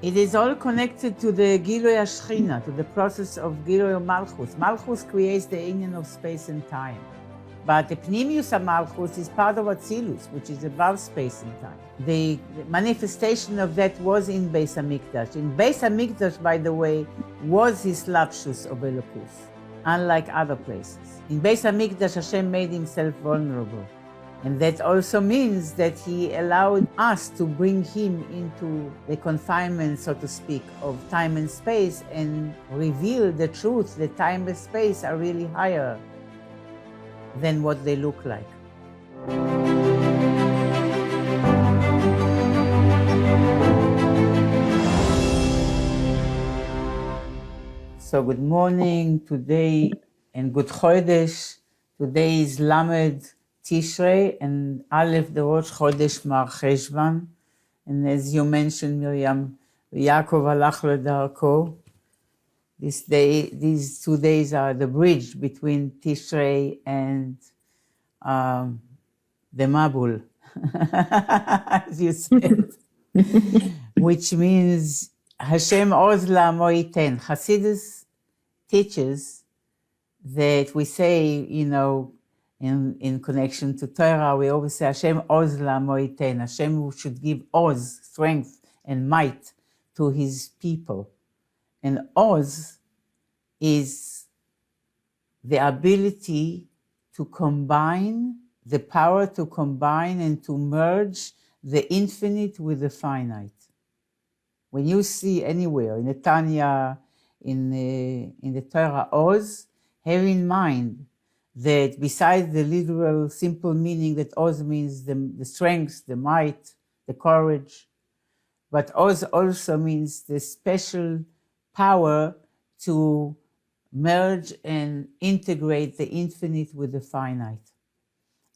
It is all connected to the Gilui Ashchina, to the process of Gilui Malchus. Malchus creates the union of space and time. But the Pnimius Malchus is part of Atzilus, which is above space and time. The manifestation of that was in Beis Hamikdash. In Beis Hamikdash, by the way, was his lapsus of Elokus, unlike other places. In Beis Hamikdash, Hashem made himself vulnerable. And that also means that he allowed us to bring him into the confinement, so to speak, of time and space and reveal the truth that time and space are really higher than what they look like. So good morning today and good Chodesh. Today is Lamed Tishrei and Aleph the Rosh Chodesh Mar Cheshvan. And as you mentioned, Miriam, Yaakov halach ledarko. These 2 days are the bridge between Tishrei and the Mabul, as you said, which means Hashem Oz La'amo Yiten. Hasidus teaches that we say, in connection to Torah, we always say Hashem Oz La'amo Yiten. Hashem should give Oz, strength and might to his people. And Oz is the ability to combine, the power to combine and to merge the infinite with the finite. When you see anywhere, in the Tanya, in the Torah Oz, have in mind that besides the literal simple meaning that Oz means the strength, the might, the courage, but Oz also means the special power to merge and integrate the infinite with the finite.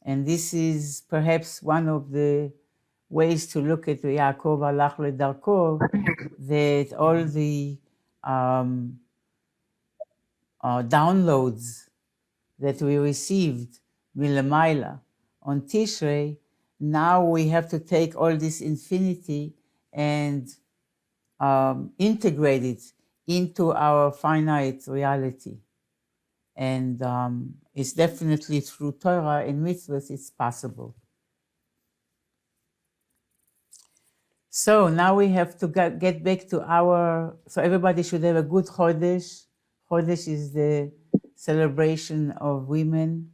And this is perhaps one of the ways to look at Yaakov halach ledarko, that all the downloads that we received milamayla on Tishrei, now we have to take all this infinity and integrate it into our finite reality. And it's definitely through Torah and mitzvahs it's possible. So now we have to get back to so everybody should have a good Chodesh. Chodesh is the celebration of women.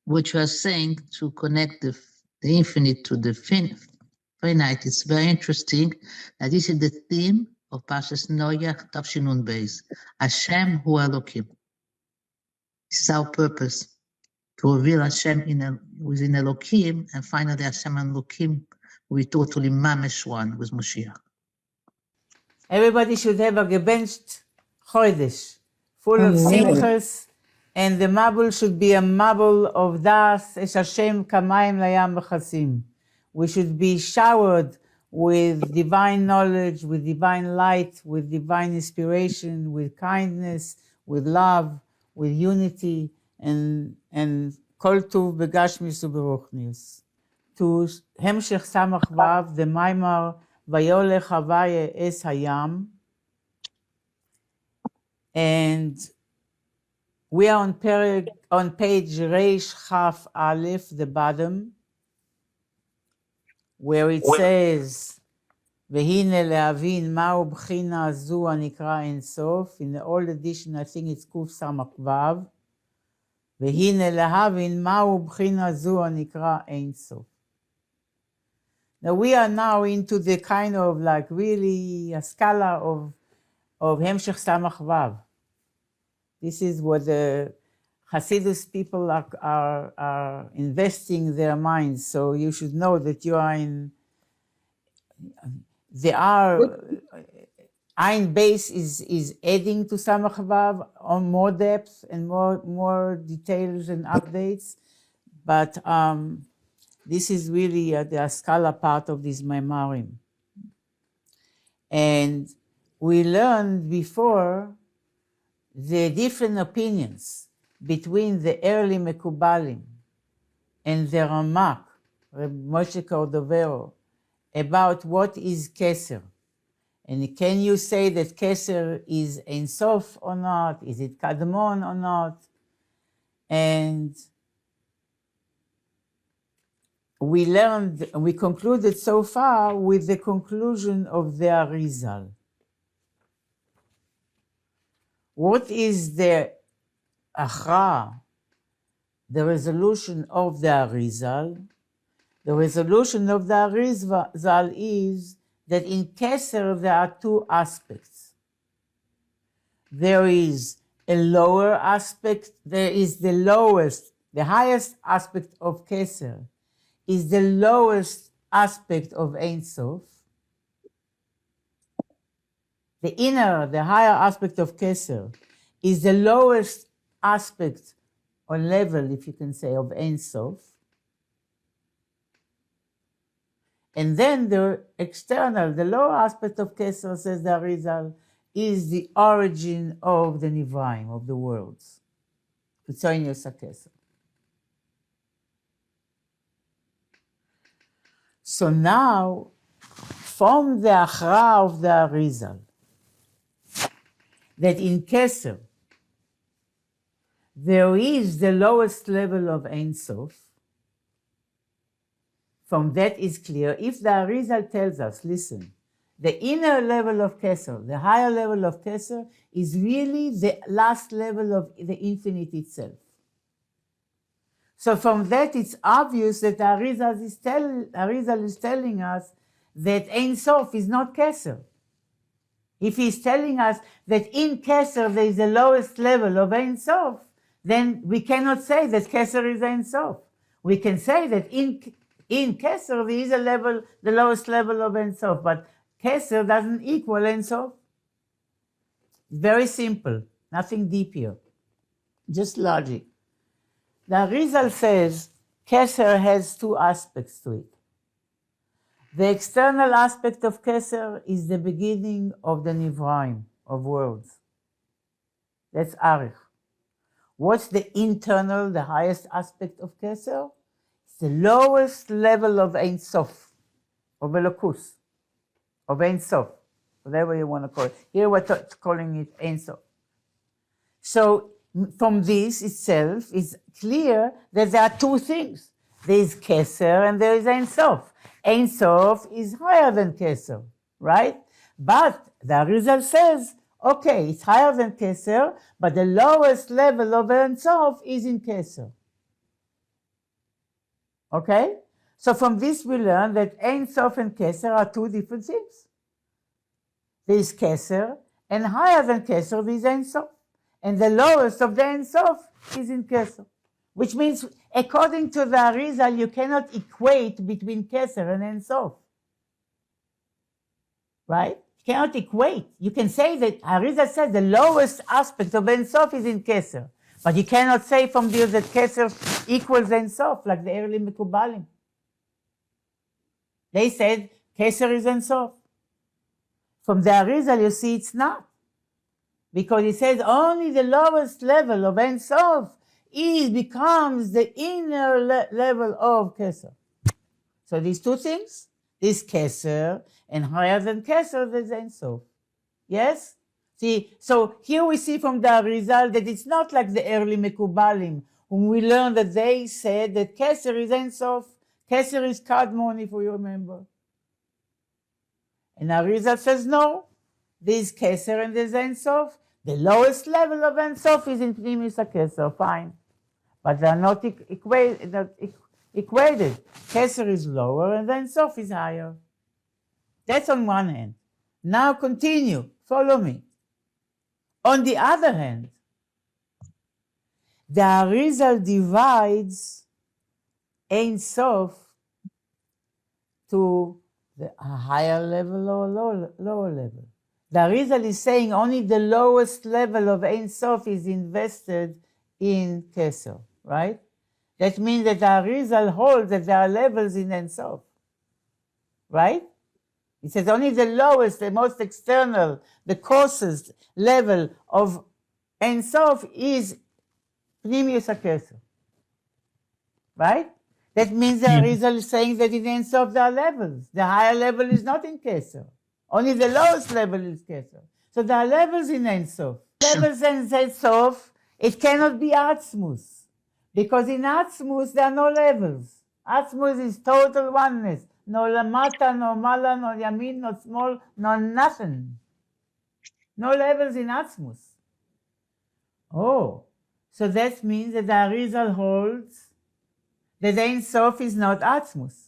What you are saying, to connect the infinite to the finite, it's very interesting. That this is the theme of Parshas Noach Tavshinun Beis. Hashem Hu Elokim. This is our purpose, to reveal Hashem within Elokim, and finally Hashem and Elokim will be totally mamish one with Moshiach. Everybody should have a gebenched Chodesh, full of simchas, and the Mabul should be a Mabul of Das, Es Hashem Kamayim Layam B'chasim. We should be showered with divine knowledge, with divine light, with divine inspiration, with kindness, with love, with unity, and kol tuv begashmis uberuchnius. To Hemshech Samech Vov, the Maimar Vayolech Havaye Es Hayam, and we are on page Reish Chaf Aleph, the bottom, where it says, Vehine lehavin ma'u b'china zu anikra ein sof. In the old edition, I think it's Kuf Samech Vav. Vehine lehavin ma'u b'china zu anikra ein sof. Now we are now into the kind of like really a scala of Hemshech Samech Vav. This is what the Hasidus people are investing their minds. So you should know that you are Ayin base is adding to Samech Vav on more depth and more details and updates. But this is really the Askala part of this Maimarim. And we learned before the different opinions between the early Mekubalim and the Ramak, Reb Moshe Cordovero, about what is Keser. And can you say that Keser is Ein Sof or not? Is it Kadmon or not? And we concluded so far with the conclusion of the Arizal. What is the Achra, the resolution of the Arizal? The resolution of the Arizal is that in Keser there are two aspects. There is a lower aspect, there is the lowest, the highest aspect of Keser is the lowest aspect of Ein Sof. The inner, the higher aspect of Keser is the lowest aspect or level, if you can say, of Ein Sof. And then the external, the lower aspect of Keser, says the Arizal, is the origin of the Nivraim, of the worlds. Quitzonius HaKeser. So now, from the Achra of the Arizal, that in Keser, there is the lowest level of Ein Sof, from that is clear, if the Arizal tells us, listen, the inner level of Keser, the higher level of Keser, is really the last level of the infinite itself. So from that, it's obvious that the Arizal is telling us that Ein Sof is not Keser. If he's telling us that in Keser there is the lowest level of Ein Sof, then we cannot say that Keser is Ein Sof. We can say that in Keser there is a level, the lowest level of Ein Sof, but Keser doesn't equal Ein Sof. Very simple, nothing deep here, just logic. The Arizal says Keser has two aspects to it. The external aspect of Keser is the beginning of the Nivraim, of worlds. That's Arich. What's the internal, the highest aspect of Keser? It's the lowest level of Ein Sof, of Elokus, of Ein Sof, whatever you want to call it. Here we're calling it Ein Sof. So from this itself, it's clear that there are two things. There is Keser and there is Ein Sof. Ein Sof is higher than Keser, right? But the Arizal says, okay, it's higher than Keser, but the lowest level of Ein Sof is in Keser. Okay? So from this we learn that Ein Sof and Keser are two different things. There is Keser, and higher than Keser there is Ein Sof. And the lowest of the Ein Sof is in Keser. Which means, according to the Arizal, you cannot equate between Keser and Ein Sof. Right? You cannot equate. You can say that Arizal says the lowest aspect of Ein Sof is in Keser. But you cannot say from there that Keser equals Ein Sof, like the early Mekubalim. They said Keser is Ein Sof. From the Arizal, you see it's not. Because he says only the lowest level of Ein Sof becomes the inner level of Keser. So these two things, this Keser, and higher than Keser, there's Ein Sof. Yes? See, so here we see from the Arizal that it's not like the early Mekubalim, whom we learned that they said that Keser is Ein Sof, Keser is Kadmon, if we remember. And Arizal says no, there's Keser and there's Ein Sof. The lowest level of Ein Sof is in Pnimius HaKeser, fine. But they are not equated. Keser is lower and Ein Sof is higher. That's on one hand. Now continue, follow me. On the other hand, the Arizal divides Ein Sof to the higher level or lower level. The Arizal is saying only the lowest level of Ein Sof is invested in Keser, right? That means that the Arizal holds that there are levels in Ein Sof, right? It says only the lowest, the most external, the coarsest level of Ein Sof is Pnimius HaKeser, right? That means the Arizal is saying that in Ein Sof there are levels. The higher level is not in Keser. Only the lowest level is Keser. So there are levels in Ein Sof. Levels in Ein Sof, it cannot be Atzmus. Because in Atzmus, there are no levels. Atzmus is total oneness. No lamata, no mala, no yamin, no small, no nothing. No levels in Atzmus. Oh, so that means that the Arizal holds that Ein Sof is not Atzmus.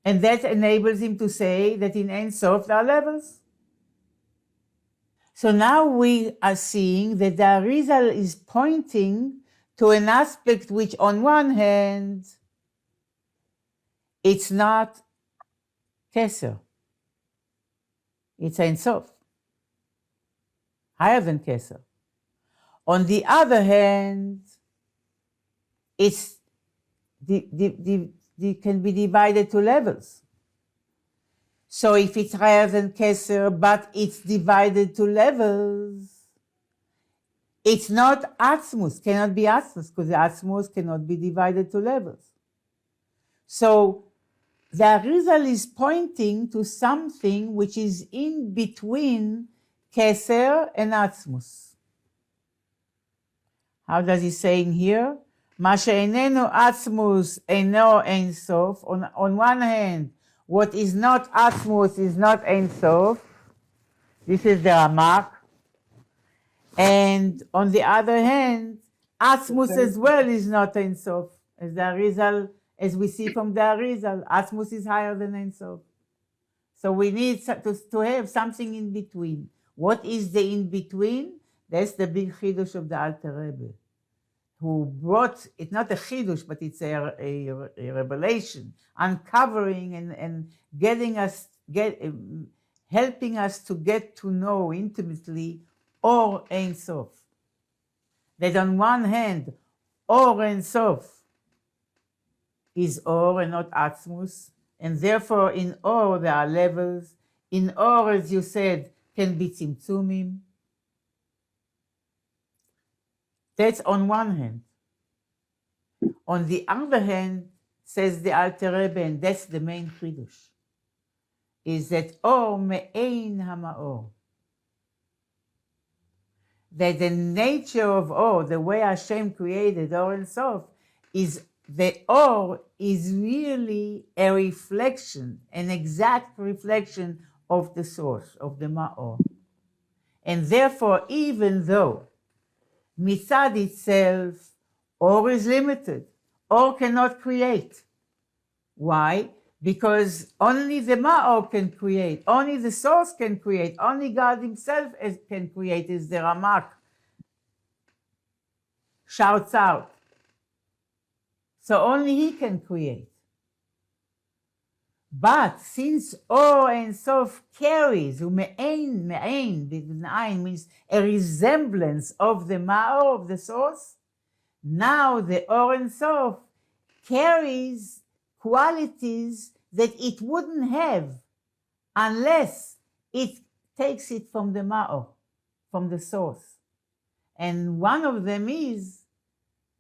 And that enables him to say that in Ein Sof there are levels. So now we are seeing that the Arizal is pointing to an aspect which on one hand, it's not Keser. It's Ein Sof. Higher than Keser. On the other hand, it's can be divided to levels. So if it's higher than Keser, but it's divided to levels, it's not Atzmus, cannot be Atzmus, because the Atzmus cannot be divided to levels. So the Arizal is pointing to something which is in between Keser and Atzmus. How does he say in here? Ma she'einenu Atzmus eino Ein Sof. On one hand, what is not Atzmus is not Ein Sof. This is the Ramak. And on the other hand, Atzmus as well is not Ein Sof. As the Arizal, as we see from the Arizal, Atzmus is higher than Ein Sof. So we need to have something in between. What is the in between? That's the big chidush of the Alter Rebbe, who brought, it's not a chidush, but it's a revelation, uncovering and getting us, helping us to get to know intimately Or Ein Sof. That on one hand, Or Ein Sof is Or and not Atzmus, and therefore in Or there are levels. In Or, as you said, can be Tzimtzumim. That's on one hand. On the other hand, says the Alter Rebbe, and that's the main chidush, is that Or me'ein ha'ma'or. That the nature of Or, the way Hashem created Or and Sof, is the Or is really a reflection, an exact reflection of the source, of the Ma'or. And therefore, even though Mitzad itself, Or is limited, Or cannot create. Why? Because only the Ma'or can create, only the source can create, only God himself can create, as the Ramak shouts out. So only he can create. But since Or Ein Sof carries, me'ein with an ayin means a resemblance of the Ma'or, of the source, now the Or Ein Sof carries qualities that it wouldn't have unless it takes it from the Ma'or, from the source. And one of them is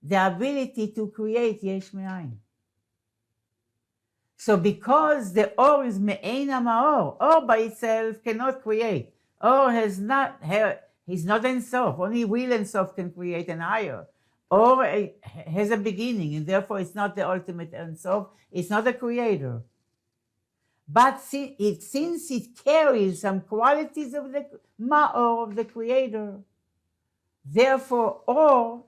the ability to create Yesh Me'ayin. So because the Or is Me'ein HaMa'or, Or by itself cannot create. Or he's not Ein Sof, only Will Ein Sof can create an higher. Or has a beginning, and therefore it's not the ultimate Ein Sof, it's not a creator. But since it carries some qualities of the Ma'or, of the creator, therefore Or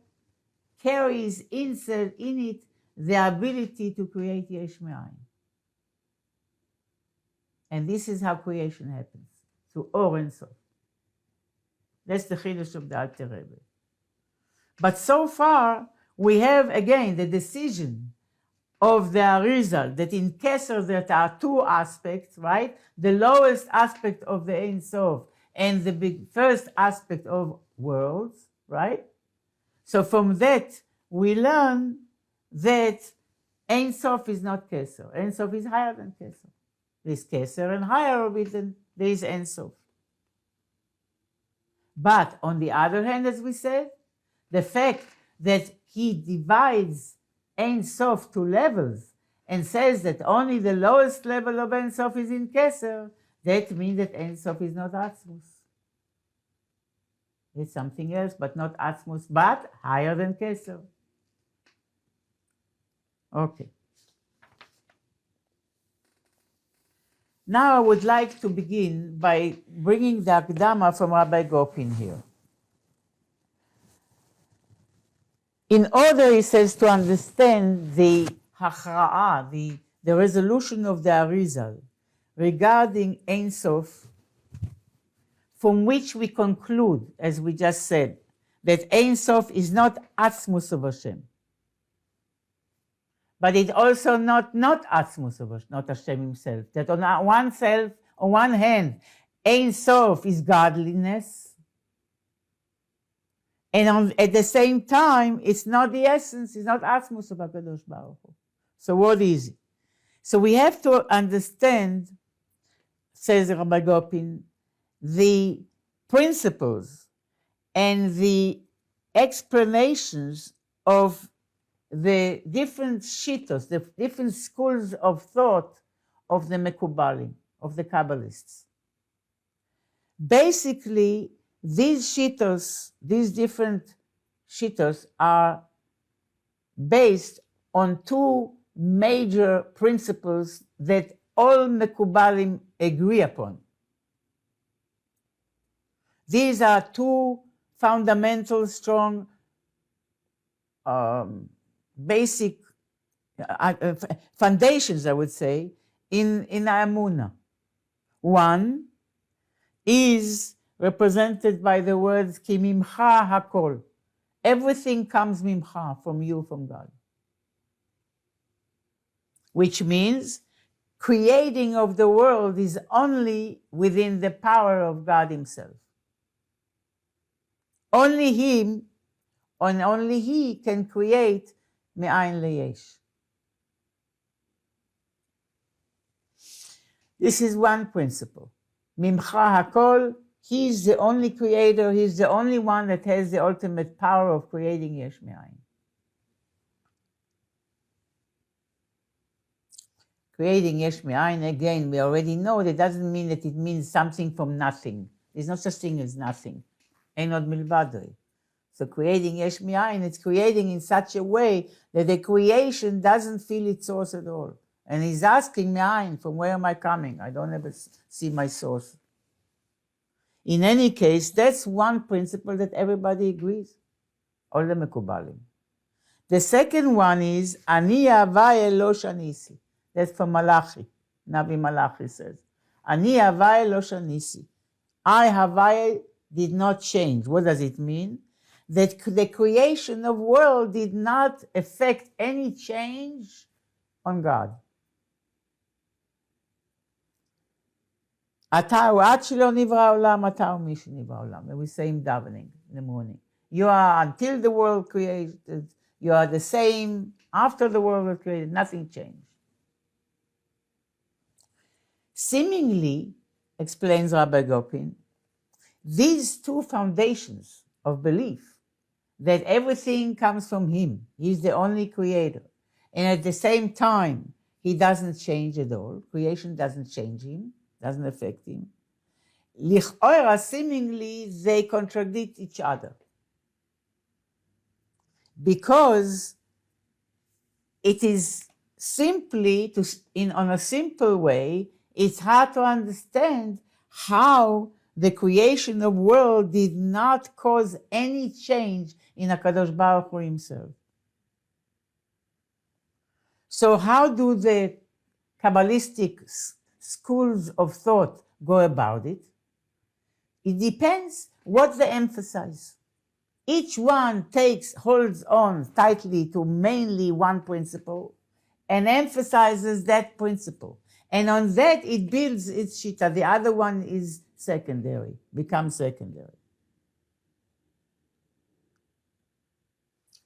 carries in it the ability to create Yesh Me'ayin. And this is how creation happens, through Or Ein Sof. That's the chidush of the Alter Rebbe. But so far, we have again the decision of the Arizal that in Keser there are two aspects, right? The lowest aspect of the Ein Sof and the first aspect of worlds, right? So from that, we learn that Ein Sof is not Keser. Ein Sof is higher than Keser. There's Keser and higher of it than there is Ein Sof. But on the other hand, as we said, the fact that he divides Ein Sof to levels and says that only the lowest level of Ein Sof is in Keser, That means that Ein Sof is not Atzmus. It's something else, but not Atzmus, but higher than Keser. Okay. Now I would like to begin by bringing the Akdama from Rabbi Gopin here. In order, he says, to understand the Hachra'ah, the resolution of the Arizal regarding Ein Sof, from which we conclude, as we just said, that Ein Sof is not Atzmus of Hashem, but it's also not Atzmus of Hashem, not Hashem himself. That on one hand, Ein Sof is godliness, and at the same time, it's not the essence, it's not Atzmus of HaKadosh Baruch Hu. So what is it? So we have to understand, says Rabbi Gopin, the principles and the explanations of the different shittos, the different schools of thought of the Mekubalim, of the Kabbalists. Basically, these different shittos are based on two major principles that all Mekubalim agree upon. These are two fundamental, strong, basic foundations, I would say, in Emunah. One is represented by the words Ki mimcha hakol. Everything comes mimcha, from you, from God. Which means creating of the world is only within the power of God himself. Only him, and only he can create me'ayin le'yesh. This is one principle. Mimcha hakol. He's the only creator. He's the only one that has the ultimate power of creating yesh me'ayin. Creating yesh me'ayin, again, we already know that doesn't mean that it means something from nothing. There's no such thing as nothing. Ein od milvadoi. So creating yesh me'ayin, it's creating in such a way that the creation doesn't feel its source at all. And he's asking me'ayin, from where am I coming? I don't ever see my source. In any case, that's one principle that everybody agrees, all the Mekubalim. The second one is, Ani havai lo shanisi. That's from Malachi. Navi Malachi says, Ani havai lo shanisi. I havai did not change. What does it mean? That the creation of world did not affect any change on God. אתה הוא עד שלא נברא העולם, אתה הוא מי שנברא העולם. And we say in davening in the morning. You are until the world created, you are the same after the world was created, nothing changed. Seemingly, explains Rabbi Gopin, these two foundations of belief, that everything comes from him, he's the only creator, and at the same time, he doesn't change at all, creation doesn't change him, doesn't affect him. Lich'ora, seemingly, they contradict each other. Because it is simply, on a simple way, it's hard to understand how the creation of world did not cause any change in HaKadosh Baruch Hu himself. So how do the Kabbalistic schools of thought go about it? It depends what they emphasize. Each one holds on tightly to mainly one principle and emphasizes that principle. And on that it builds its shita. The other one is secondary, becomes secondary.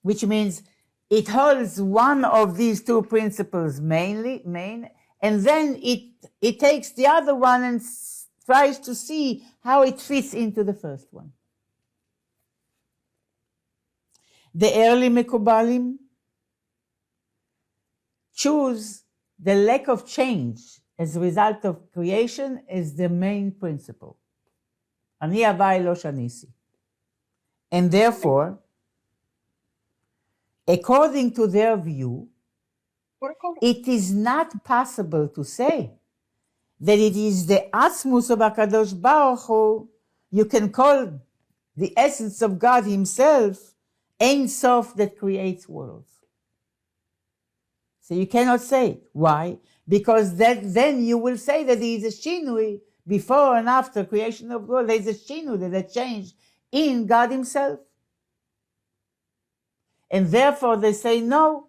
Which means it holds one of these two principles main, and then it takes the other one and tries to see how it fits into the first one. The early Mekubalim choose the lack of change as a result of creation is the main principle. Ani havai lo shanisi. And therefore, according to their view, it is not possible to say that it is the Atzmus of HaKadosh Baruch Hu, you can call the essence of God himself, Ein Sof, that creates worlds. So you cannot say it. Why? Because then you will say that there is a shinui before and after creation of world. There is a shinui, there's a change in God himself. And therefore they say no,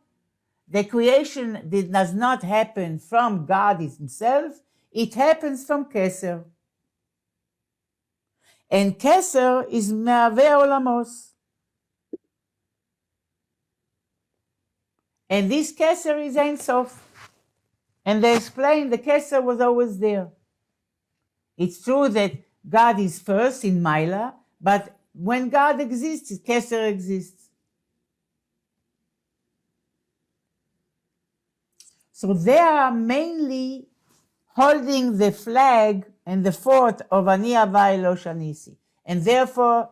the creation does not happen from God himself, it happens from Keser. And Keser is Me'aveh Olamos. And this Keser is Ein Sof. And they explain the Keser was always there. It's true that God is first in Maila, but when God exists, Keser exists. So they are mainly holding the flag and the fort of Ani havai lo shanisi. And therefore,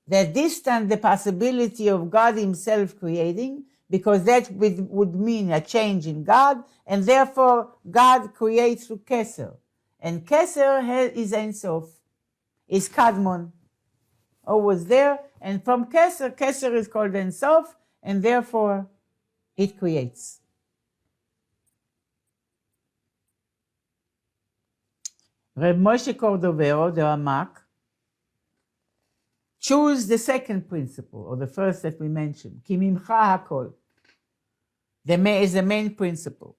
they distant the possibility of God himself creating, because that would mean a change in God, and therefore God creates through Keser. And Keser is Ein Sof, is Kadmon, always there, and from Keser is called Ein Sof, and therefore it creates. Reb Moshe Cordovero, the Ramak, choose the second principle, or the first that we mentioned, Ki mimcha hakol. Is the main principle.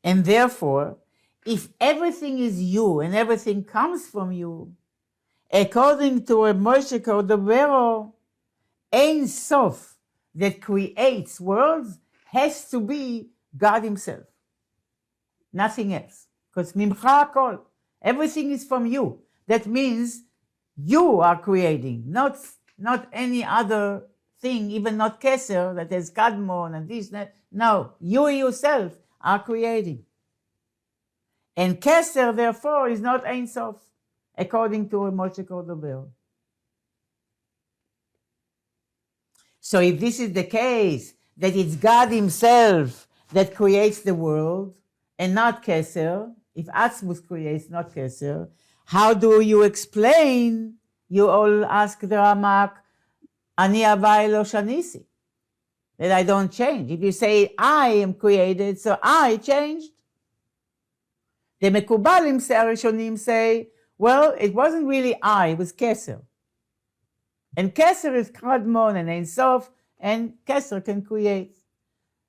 And therefore, if everything is you and everything comes from you, according to Reb Moshe Cordovero, Ein Sof, that creates worlds, has to be God himself. Nothing else. Because mimcha hakol, everything is from you. That means you are creating, not any other thing, even not Keser, that has Kadmon and this, that. No, you yourself are creating. And Keser, therefore, is not Ein Sof, according to Moshe Cordovero. So if this is the case, that it's God himself that creates the world, and not Keser, if Atzmus creates, not Keser, how do you explain, you all ask the Ramak, Ani havai lo shanisi, that I don't change. If you say I am created, so I changed. The Mekubalim Rishonim say, well, it wasn't really I, it was Keser. And Keser is Kadmon and Ein Sof, and Keser can create.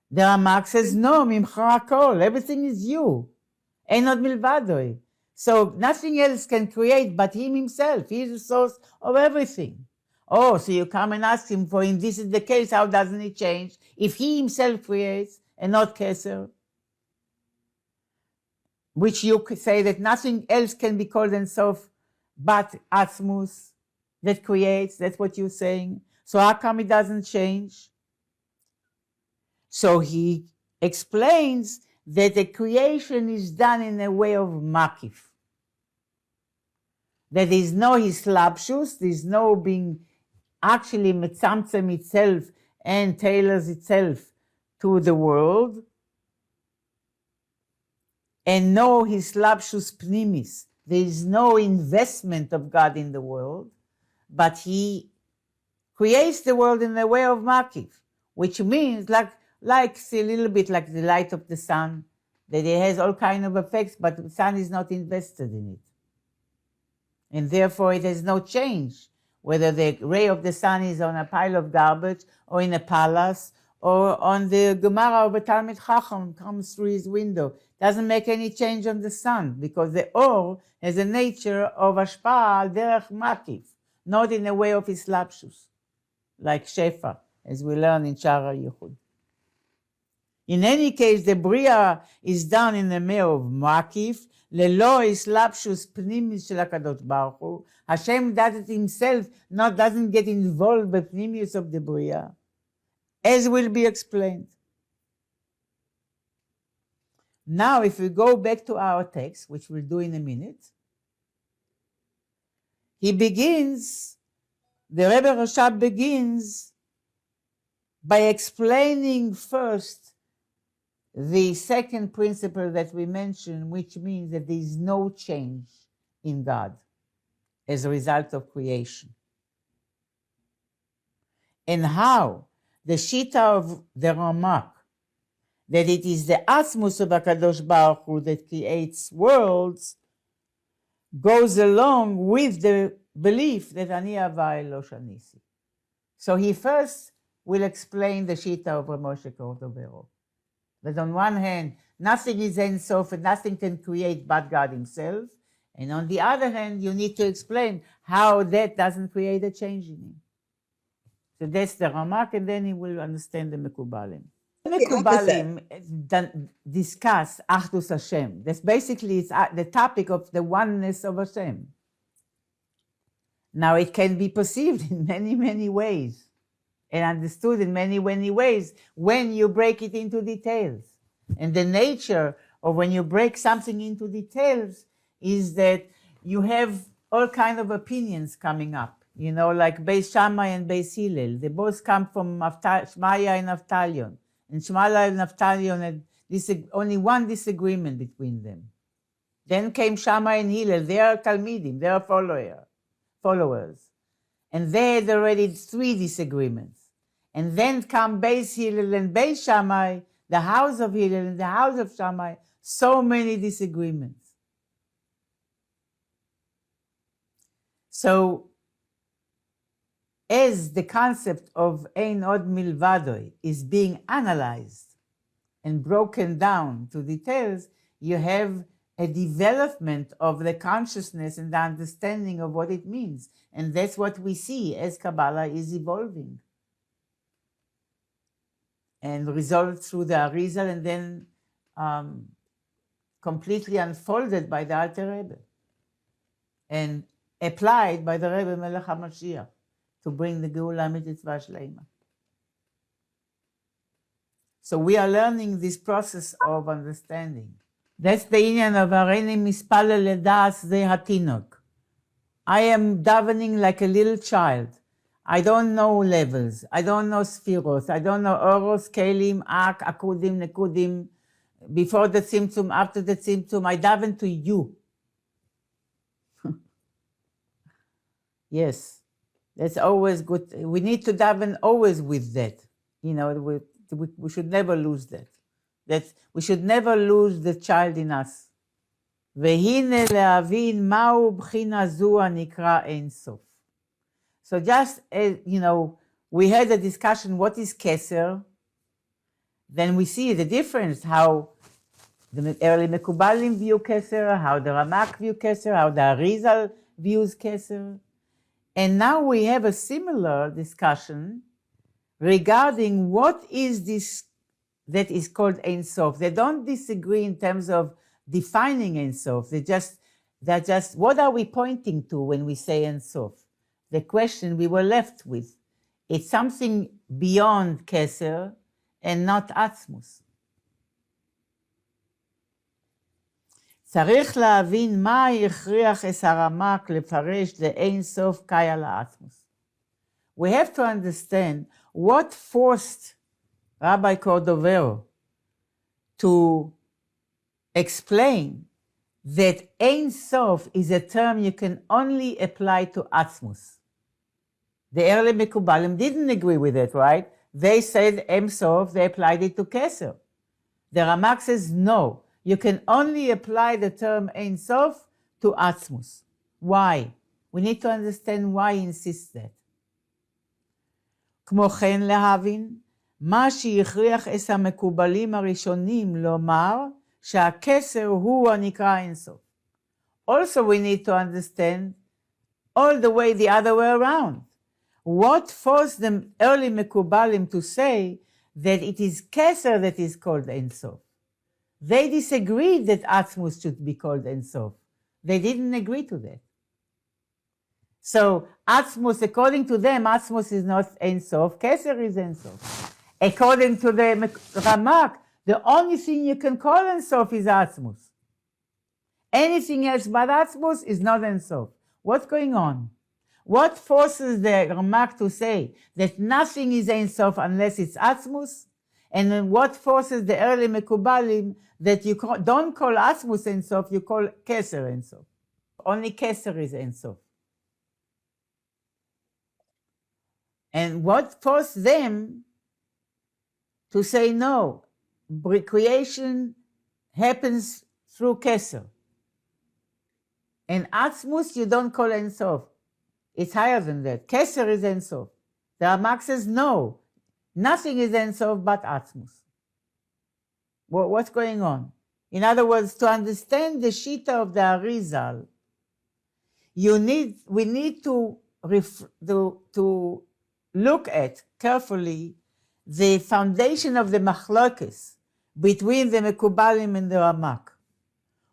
The Ramak says, no, mimcha hakol, everything is you. Einod milvadoi. So nothing else can create but him himself. He is the source of everything. Oh, so you come and ask him, for if this is the case, how doesn't it change? If he himself creates and not Keser, which you could say that nothing else can be called Ein Sof but Atzmus that creates, that's what you're saying. So how come it doesn't change? So he explains that the creation is done in a way of makif. That there is no hislapshus, there is no being actually metzamtzem itself and tailors itself to the world, and no hislapshus pnimis. There is no investment of God in the world, but he creates the world in the way of makif, which means like a little bit like the light of the sun, that it has all kind of effects, but the sun is not invested in it. And therefore it has no change, whether the ray of the sun is on a pile of garbage, or in a palace, or on the Gemara of a Talmid Chacham comes through his window. Doesn't make any change on the sun, because the or has a nature of ashpa al derech makif, not in a way of hislapshus, like shefa, as we learn in Shara Yichud. In any case, the Bria is done in the way of makif, lelo hislapshus pnimis shel HaKadosh Baruch Hu. Hashem doesn't himself doesn't get involved with the pnimius of the Bria, as will be explained. Now, if we go back to our text, which we'll do in a minute, the Rebbe Rashab begins by explaining first the second principle that we mentioned, which means that there is no change in God as a result of creation. And how the Shita of the Ramak, that it is the Atzmus of HaKadosh Baruch Hu that creates worlds, goes along with the belief that Ani Havai Lo Shanisi. So he first will explain the Shita of Moshe Cordovero. That on one hand, nothing is Ein Sof and nothing can create but God himself. And on the other hand, you need to explain how that doesn't create a change in him. So that's the Ramak, and then he will understand the Mekubalim. The Mekubalim discuss Achdus Hashem. That's basically the topic of the oneness of Hashem. Now, it can be perceived in many, many ways and understood in many, many ways when you break it into details. And the nature of when you break something into details is that you have all kinds of opinions coming up. You know, like Beis Shammai and Beis Hillel. They both come from Shmaya and Naftalion. And Shmaya and Naftalion had only one disagreement between them. Then came Shammai and Hillel. They are Talmidim. They are followers. And they had already 3 disagreements. And then come Beis Hillel and Beis Shammai, the house of Hillel and the house of Shammai. So many disagreements. So, as the concept of Ein Od Milvadoi is being analyzed and broken down to details, you have a development of the consciousness and the understanding of what it means. And that's what we see as Kabbalah is evolving. And resolved through the Arizal and then completely unfolded by the Alter Rebbe. And applied by the Rebbe Melech HaMashiach to bring the Geula Mitzvah Shleima. So we are learning this process of understanding. That's the inyan of Hareini Mispalel Ledas Ze Hatinok. I am davening like a little child. I don't know levels. I don't know spheros. I don't know oros, kelim, ak, akudim, nekudim. Before the tzimtzum, after the tzimtzum, I daven to you. Yes, that's always good. We need to daven always with that. You know, we should never lose that. We should never lose the child in us. Vehine le'avin ma'u b'china zu hanikra ein sof. So just as, you know, we had a discussion, what is Keser? Then we see the difference, how the early Mekubalim view Keser, how the Ramak view Keser, how the Arizal views Keser. And now we have a similar discussion regarding what is this that is called Ein Sof. They don't disagree in terms of defining Ein Sof. They're just, what are we pointing to when we say Ein Sof? The question we were left with. It's something beyond Keser and not Atzmus. צריך להבין מה הכריח את הרמ"ק לפרש לאין סוף קאיה לעצמוס. We have to understand what forced Rabbi Cordovero to explain that Ein Sof is a term you can only apply to Atzmus. The early Mekubalim didn't agree with it, right? They said Ein Sof, they applied it to Keser. The Ramak says no. You can only apply the term Ein Sof to Atzmus. Why? We need to understand why he insists that. כמו כן להבין, מה שהכריח את המקובלים הראשונים לומר שהכסר הוא הנקרא אין סוף. Also we need to understand all the way the other way around. What forced the early Mekubalim to say that it is Keser that is called Ein Sof? They disagreed that Atzmus should be called Ein Sof. They didn't agree to that. So Atzmus, according to them, Atzmus is not Ein Sof, Keser is Ein Sof. According to the Ramak, The only thing you can call Ein Sof is Atzmus. Anything else but Atzmus is not Ein Sof. What's going on? What forces the Ramak to say that nothing is Ein Sof unless it's Atzmus? And then what forces the early Mekubalim that you don't call Atzmus Ein Sof, you call Keser Ein Sof. Only Keser is Ein Sof. And what forced them to say no? Creation happens through Keser. And Atzmus you don't call Ein Sof. It's higher than that. Keser is Ein Sof. The Ramak says no. Nothing is Ein Sof but Atzmus. What's going on? In other words, to understand the Shita of the Arizal, we need to look at carefully the foundation of the machlokes between the Mekubalim and the Ramak.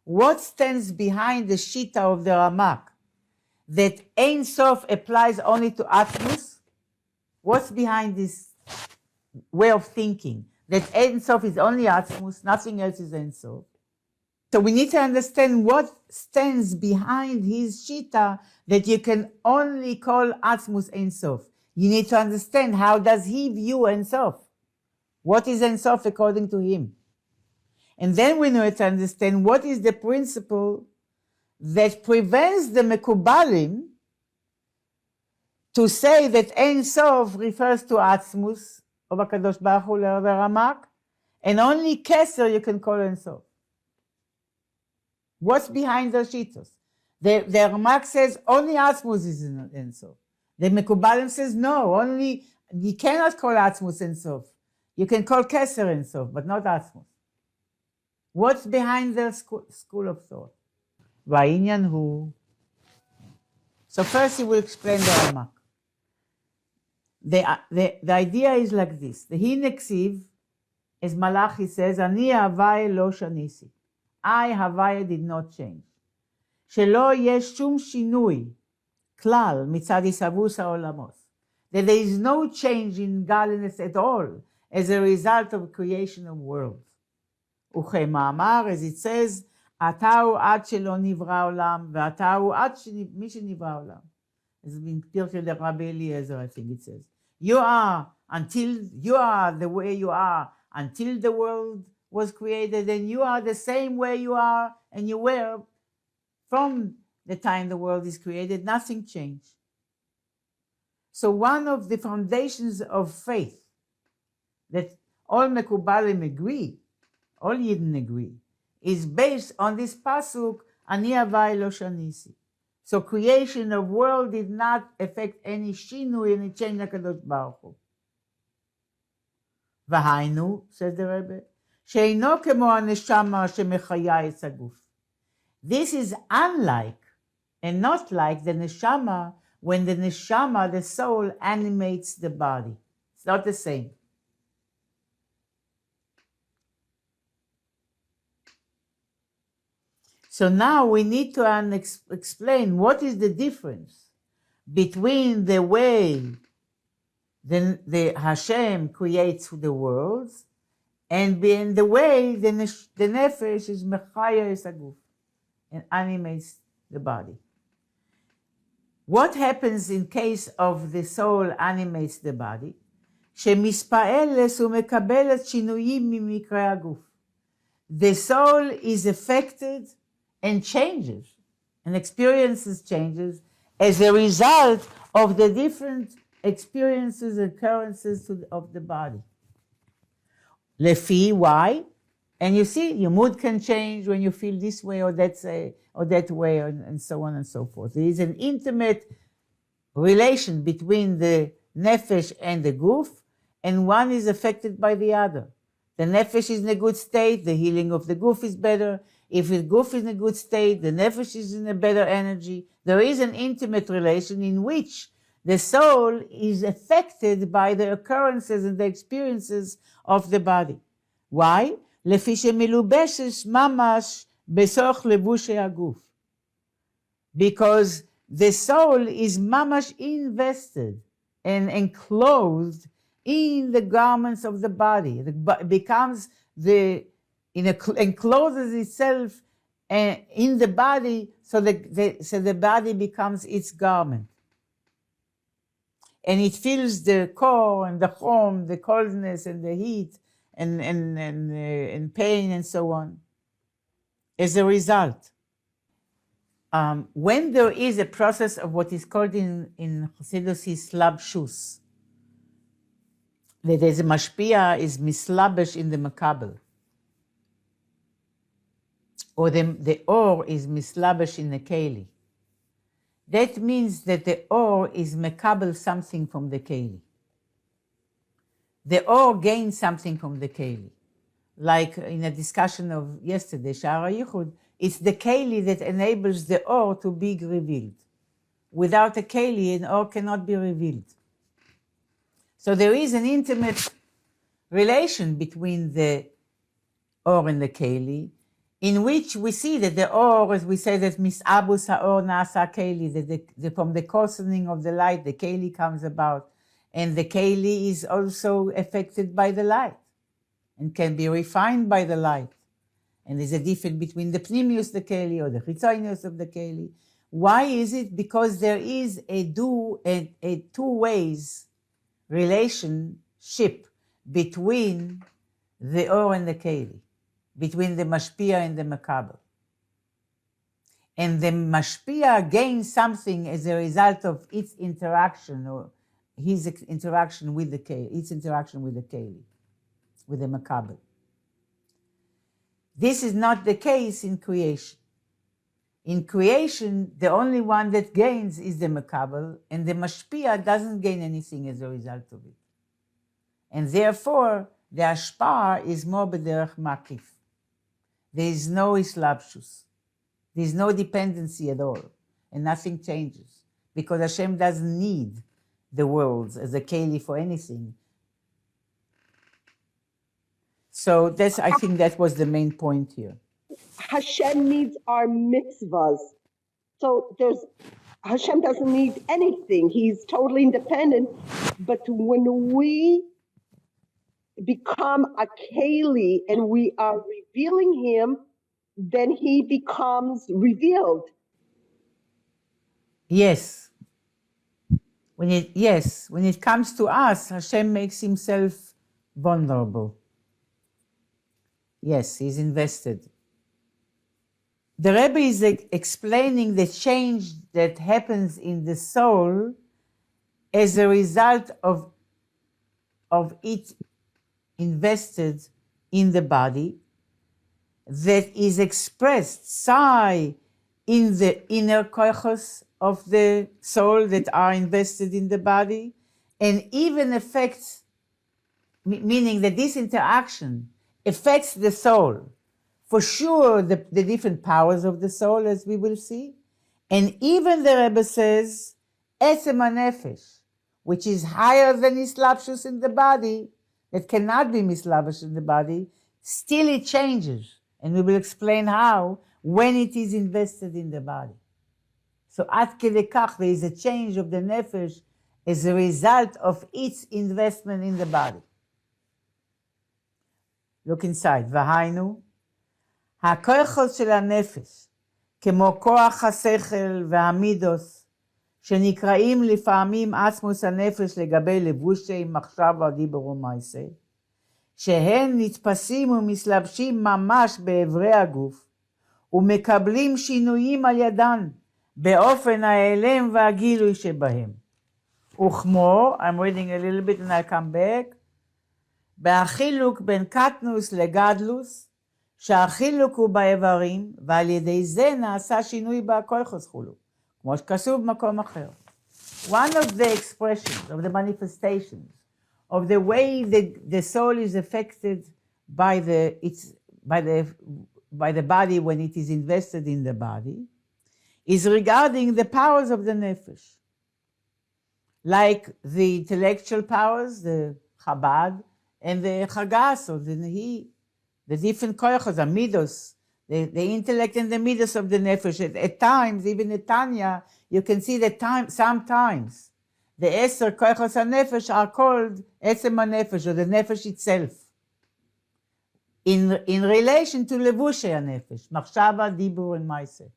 What stands behind the Shita of the Ramak? That Ein Sof applies only to Atzmus? What's behind this way of thinking? That Ein Sof is only Atzmus, nothing else is Ein Sof. So we need to understand what stands behind his Shita that you can only call Atzmus Ein Sof. You need to understand how does he view Ein Sof. What is Ein Sof according to him? And then we need to understand what is the principle that prevents the Mekubalim to say that Ein Sof refers to Atzmus, or Bakadosh Baruch Hu, the Ramak, and only Keser you can call Ein Sof. What's behind the Shitos? The Ramak says only Atzmus is Ein Sof. The Mekubalim says no, only you cannot call Atzmus Ein Sof. You can call Keser Ein Sof, but not Atzmus. What's behind their school of thought? Va'inyan hu. So first he will explain the Ramak. The idea is like this. The Hineksiv, as Malachi says, Ani Havai lo shanisi. I, Havaya, did not change. Shelo yesh shum shinui, klal, mitzad isavus ha'olamos. That there is no change in godliness at all as a result of creation of worlds. וכמאמר, as it says, אתה הוא עד שלא נברא עולם, ואתה הוא עד מי שנברא עולם. As in Pirkei de Rabbi Eliezer, I think it says. You are the way you are until the world was created, and you are the same way you are and you were from the time the world is created. Nothing changed. So one of the foundations of faith that all Mekubalim agree, all Yidden agree, is based on this pasuk, Ani Havai lo shanisi. So creation of world did not affect any shinui, any change HaKadosh Baruch Hu. V'hainu, says the Rebbe, she'eino kemo haneshama shemechaya etz haguf. This is unlike and not like the neshama when the neshama, the soul, animates the body. It's not the same. So now we need to explain what is the difference between the way the Hashem creates the worlds and the way the nefesh is mechaya es haguf and animates the body. What happens in case of the soul animates the body? שמספעלת ומקבלת שינויים ממקרה הגוף. The soul is affected and changes, and experiences changes as a result of the different experiences and occurrences of the body. Lefi, why? And you see, your mood can change when you feel this way or that way, and so on and so forth. There is an intimate relation between the nefesh and the guf, and one is affected by the other. The nefesh is in a good state, the healing of the guf is better. If the guf is in a good state, the nefesh is in a better energy. There is an intimate relation in which the soul is affected by the occurrences and the experiences of the body. Why? לפי שמלובשת ממש בסוך לבושי הגוף. Because the soul is mamash invested and enclosed in the garments of the body. It becomes encloses itself in the body, so the body becomes its garment. And it feels the core and the home, the coldness and the heat and pain and so on as a result. When there is a process of what is called in Chassidus hislabshus, that as a mashpia is mislabesh in the makabel, or the or is mislabesh in the keli, that means that the or is makabel something from the keli. The or gains something from the keli. Like in a discussion of yesterday, Sha'ar HaYichud, it's the keli that enables the or to be revealed. Without a keli, an or cannot be revealed. So there is an intimate relation between the or and the keli, in which we see that the or, as we say, that misabus ha'or nasa keli, that from the coarsening of the light, the keli comes about, and the keli is also affected by the light and can be refined by the light. And there's a difference between the pnimius the keli or the chitzonius of the keli. Why is it? Because there is a two ways relationship between the or and the keli, between the mashpia and the makabel. And the mashpia gains something as a result of its interaction, or his interaction with the keli, its interaction with the keli, with the makabel. This is not the case in creation. In creation, the only one that gains is the makabel, and the mashpia doesn't gain anything as a result of it. And therefore, the ashpah is more b'derech makif. There is no islabshus. There is no dependency at all, and nothing changes, because Hashem doesn't need the worlds as a keli for anything. So that's, I think that was the main point here. Hashem needs our mitzvahs. So Hashem doesn't need anything. He's totally independent. But when we become a keli and we are revealing him, then he becomes revealed. Yes. When it comes to us, Hashem makes himself vulnerable. Yes, he's invested. The Rebbe is explaining the change that happens in the soul as a result of it invested in the body, that is expressed, sigh, in the inner koichos of the soul that are invested in the body, and even affects, meaning that this interaction affects the soul. For sure, the different powers of the soul, as we will see, and even the Rebbe says, etzem hanefesh, which is higher than islabshus in the body, that cannot be mislavish in the body, still it changes. And we will explain how when it is invested in the body. So at kedei kach, there is a change of the nefesh as a result of its investment in the body. Look inside. V'hainu, ha'koichos shel ha'nefesh, כמו כוח השכל והמידוס, שנקראים לפעמים עצמוס הנפש לגבי לבושי מחשבה דיבור ומעשה, שהן נתפסים ומסלבשים ממש באברי הגוף, ומקבלים שינויים על ידן, באופן ההיעלם והגילוי שבהם. וכמו, I'm reading a little bit and I'll come back, בהחילוק בין קטנוס לגדלוס, שהחילוק הוא באיברים, ועל ידי זה נעשה שינוי בכויכוס חולוק, כמו שכתוב במקום אחר. One of the expressions, of the manifestations, of the way the soul is affected by the body when it is invested in the body, is regarding the powers of the nefesh. Like the intellectual powers, the Chabad, and the Chagas, or the Nehi, the different koyachos, the midos, the intellect and the midos of the nefesh. At times, even in Tanya, you can see that sometimes the Eser koyachos ha-nefesh are called Etzem ha-nefesh, or the nefesh itself. in relation to Levushe HaNefesh, Machshava, Dibur, and Maaseh,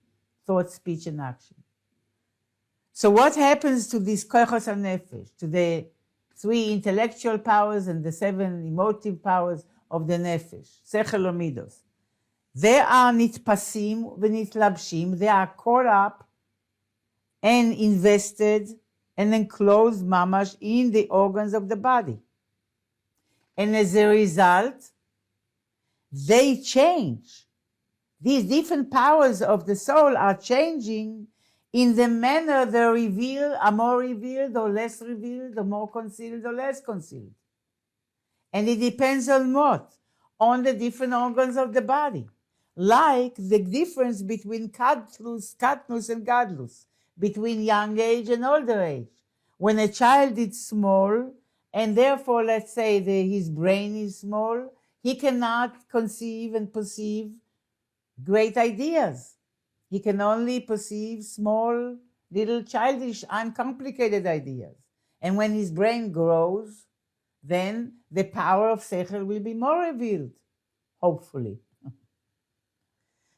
thought, speech, and action. So what happens to these Kochos HaNefesh, to the 3 intellectual powers and the 7 emotive powers of the Nefesh, Sechel or Midos? They are nitpasim v'nitlabshim, they are caught up and invested and enclosed mamash in the organs of the body. And as a result, they change. These different powers of the soul are changing in the manner they reveal, are more revealed or less revealed, or more concealed or less concealed. And it depends on what? On the different organs of the body. Like the difference between katnus and gadlus, between young age and older age. When a child is small, and therefore, let's say his brain is small, he cannot conceive and perceive great ideas. He can only perceive small, little, childish, uncomplicated ideas. And when his brain grows, then the power of Sechel will be more revealed, hopefully.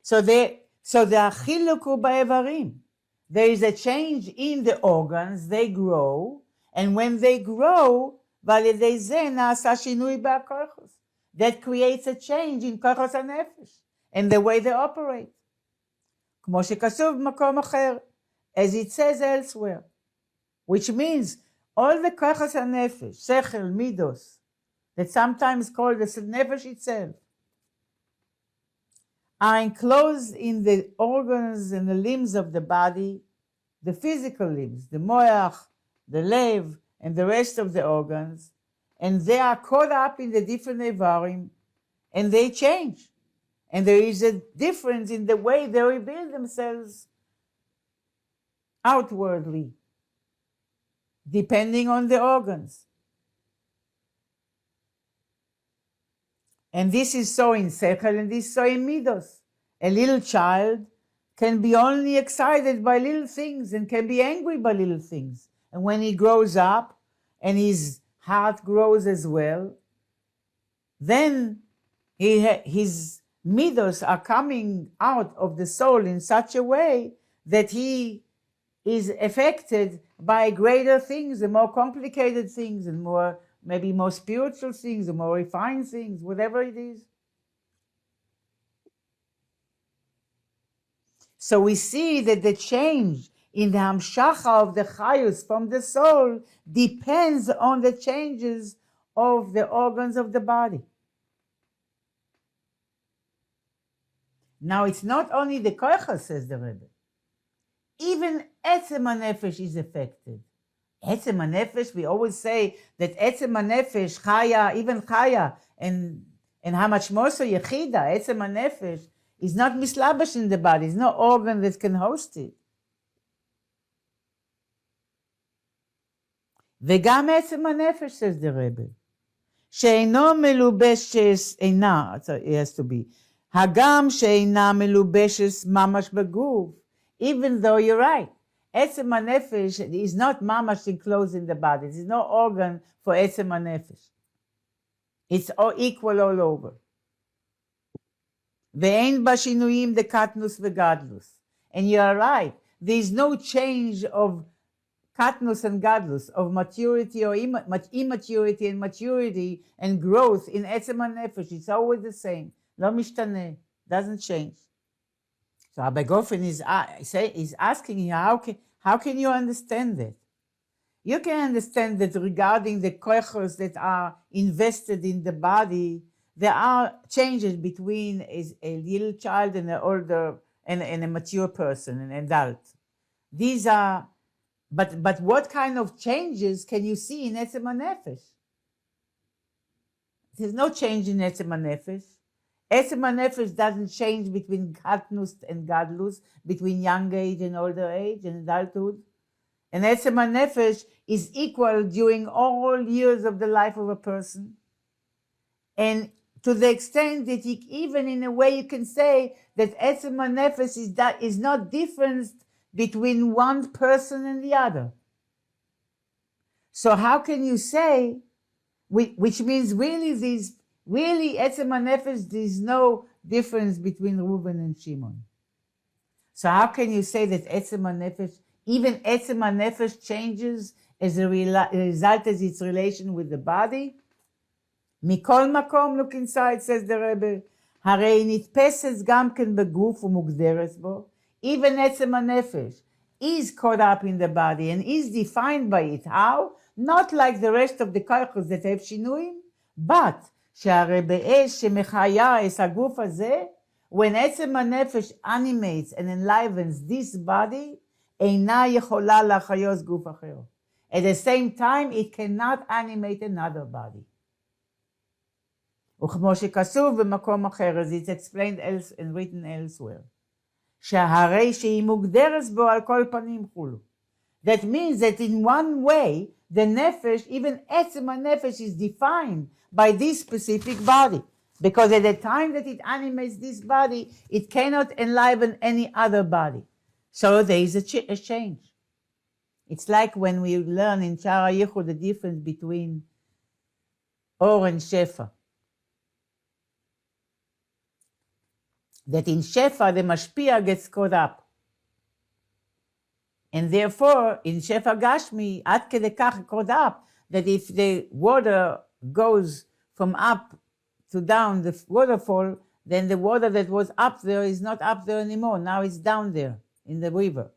So the Chiluku ba'evarim. There is a change in the organs, they grow, and when they grow, that creates a change in Kochos HaNefesh and the way they operate. כמו שכתוב במקום אחר, as it says elsewhere, which means all the Kochos HaNefesh, Sechel, Midos, that sometimes called the Nefesh itself, are enclosed in the organs and the limbs of the body, the physical limbs, the moach, the lev, and the rest of the organs, and they are caught up in the different evarim, and they change. And there is a difference in the way they reveal themselves outwardly, depending on the organs. And this is so in Sechel, and this is so in Midos. A little child can be only excited by little things and can be angry by little things. And when he grows up and his heart grows as well, then his Midos are coming out of the soul in such a way that he is affected by greater things and more complicated things and maybe more spiritual things or more refined things, whatever it is. So we see that the change in the hamshacha of the chayus from the soul depends on the changes of the organs of the body. Now it's not only the koicha, says the Rebbe. Even etzem hanefesh is affected. Etzem hanefesh, we always say that etzem hanefesh, chaya, even chaya, and how much more so yechida, etzem hanefesh, is not mislabash in the body. There's no organ that can host it. וגם עצם הנפש, says the Rebbe, שאינו מלובשת, אינה, so it has to be, הגם שאינה מלובשת ממש בגוף, even though you're right, עצם הנפש is not ממש enclosed in the body. There's no organ for עצם הנפש. It's all equal all over. ואין בה שינויים דקטנוס וגדלוס. And you're right, there's no change of katnus and gadlus, of maturity or immaturity and maturity and growth in etzem hanefesh. It's always the same. Lo mishtane, doesn't change. So Rabbi Gofen is asking here, how can you understand that? You can understand that regarding the koichos that are invested in the body, there are changes between a little child and an older and a mature person, an adult. These are, but what kind of changes can you see in etzem hanefesh? There's no change in etzem hanefesh. Etzem hanefesh doesn't change between katnus and gadlus, between young age and older age and adulthood. And etzem hanefesh is equal during all years of the life of a person. And to the extent that even in a way you can say that etzem hanefesh is not different between one person and the other. So how can you say, which means really Really, Etzem HaNefesh, there's no difference between Reuven and Shimon. So how can you say that Etzem HaNefesh, even Etzem HaNefesh changes as a result of its relation with the body? Mikol makom, look inside, says the Rebbe, הרי נתפסת גם כן בגוף ומוגדרת בו. Even עצם הנפש is caught up in the body and is defined by it. How? Not like the rest of the koichos that have שינויים, but שהרי באש שמחיה את הגוף הזה, when עצם הנפש animates and enlivens this body, אינה יכולה להחיות גוף אחר. At the same time, it cannot animate another body. וכמו שכתוב במקום אחר, as it's explained else and written elsewhere, שהרי שהיא מוגדרת בו על כל פנים כולו. That means that in one way, the nefesh, even עצם הנפש, is defined by this specific body. Because at the time that it animates this body, it cannot enliven any other body. So there is a change. It's like when we learn in Shara Yichud the difference between Or and Shefa. That in Shefa, the Mashpia gets caught up. And therefore, in Shefa Gashmi, Ad Kede Kach caught up, that if the water goes from up to down the waterfall, then the water that was up there is not up there anymore. Now it's down there in the river.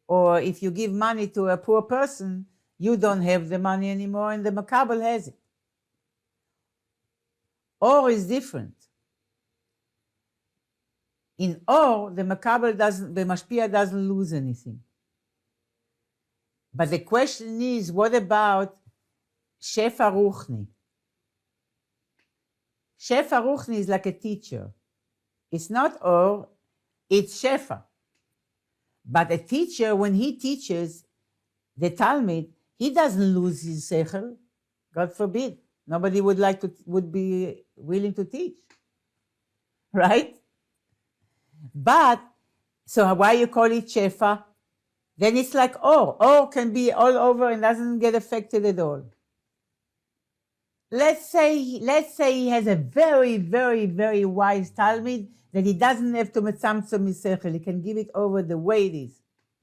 Or if you give money to a poor person, you don't have the money anymore and the Makabel has it. Or is different. In Or, the Makabel doesn't, the Mashpia doesn't lose anything. But the question is, what about Shefa Ruchni? Shefa Ruchni is like a teacher. It's not Or, it's Shefa. But a teacher, when he teaches the Talmud, he doesn't lose his sechel. God forbid. Nobody would be willing to teach. Right? But, so why you call it Shefa? Then it's like Or. Or can be all over and doesn't get affected at all. Let's say he has a very, very, very wise Talmud that he doesn't have to metzamtzum his sechel. He can give it over the way it is.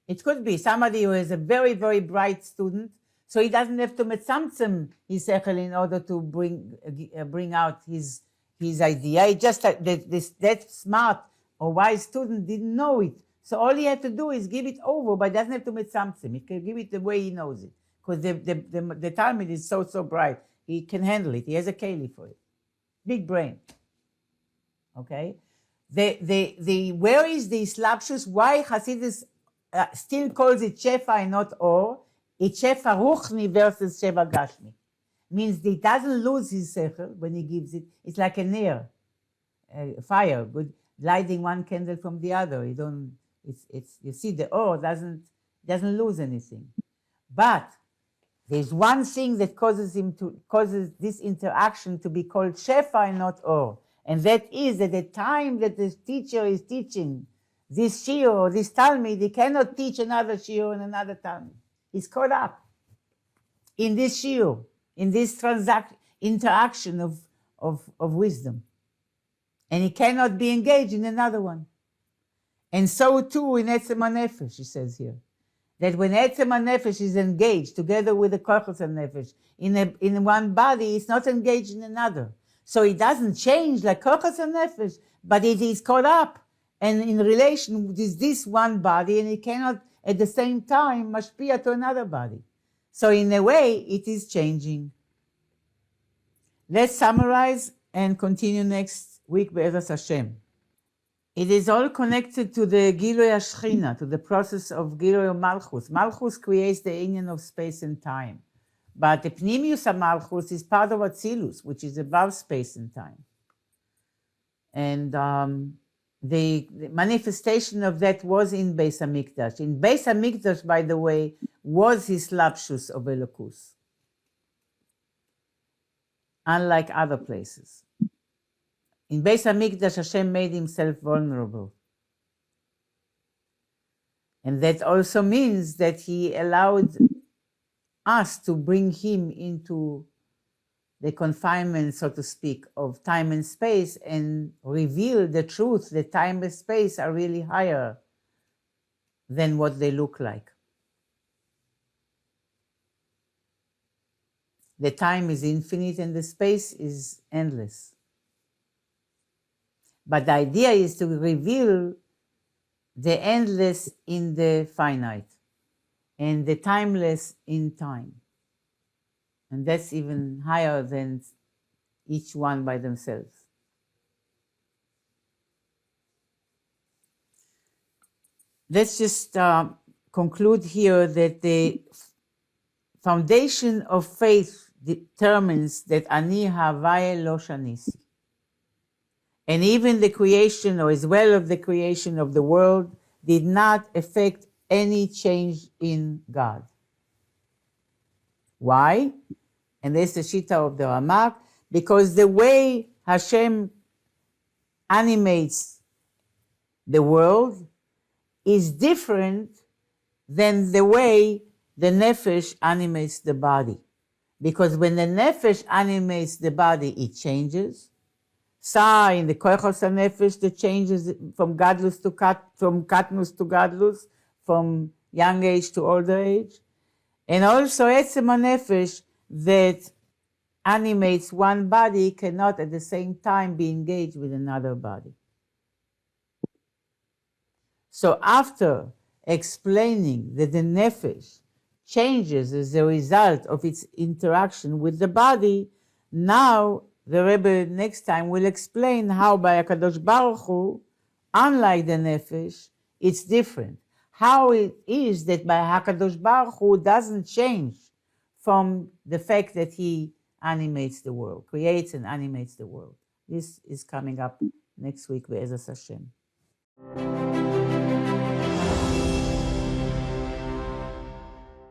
It could be somebody who is a very, very bright student, so he doesn't have to metzamtzum his sechel in order to bring out his idea. He just that smart or wise student didn't know it. So all he had to do is give it over, but doesn't have to metzamtzum. He can give it the way he knows it. Because the Talmud is so bright. He can handle it. He has a keli for it. Big brain. Okay? Where is the slapshus? Why Hasidus still calls it Shefa and not Or? It's Shefa Ruchni versus Shefa Gashmi. Means he doesn't lose his sechel when he gives it. It's like a nair, a fire, good, lighting one candle from the other. You see, the Or doesn't lose anything. But there's one thing that causes this interaction to be called Shefa and not Or. And that is at the time that the teacher is teaching this shiur or this Talmud, he cannot teach another shiur and another Talmud. He's caught up in this shiur, in this interaction of wisdom. And he cannot be engaged in another one. And so too in Etzem HaNefesh, he says here, that when Etzem HaNefesh is engaged together with the Kochos HaNefesh in one body, it's not engaged in another. So it doesn't change like Kochos HaNefesh, but it is caught up and in relation with this one body, and it cannot at the same time mashpia to another body. So in a way, it is changing. Let's summarize and continue next week be'ezras Hashem. It is all connected to the Gilui HaShechina, to the process of Gilui Malchus. Malchus creates the union of space and time. But the Pnimius HaMalchus is part of Atzilus, which is above space and time. And the manifestation of that was in Beis HaMikdash. In Beis HaMikdash, by the way, was his lapsus of Elokus, unlike other places. In Beis HaMikdash, Hashem made himself vulnerable. And that also means that he allowed us to bring him into the confinement, so to speak, of time and space and reveal the truth that time and space are really higher than what they look like. The time is infinite and the space is endless. But the idea is to reveal the endless in the finite and the timeless in time. And that's even higher than each one by themselves. Let's just conclude here that the foundation of faith determines that ani havaya lo shanisi. And even the creation, or as well of the creation of the world, did not affect any change in God. Why? And that's the Shita of the Ramak, because the way Hashem animates the world is different than the way the Nefesh animates the body. Because when the Nefesh animates the body, it changes. In the Koichos HaNefesh, the changes from Gadlus to from Katnus to Gadlus, from young age to older age. And also Etzem HaNefesh that animates one body cannot at the same time be engaged with another body. So after explaining that the Nefesh changes as a result of its interaction with the body, now the Rebbe next time will explain how by HaKadosh Baruch Hu, unlike the Nefesh, it's different. How it is that by HaKadosh Baruch Hu doesn't change from the fact that he animates the world, creates and animates the world. This is coming up next week with Ezras Hashem.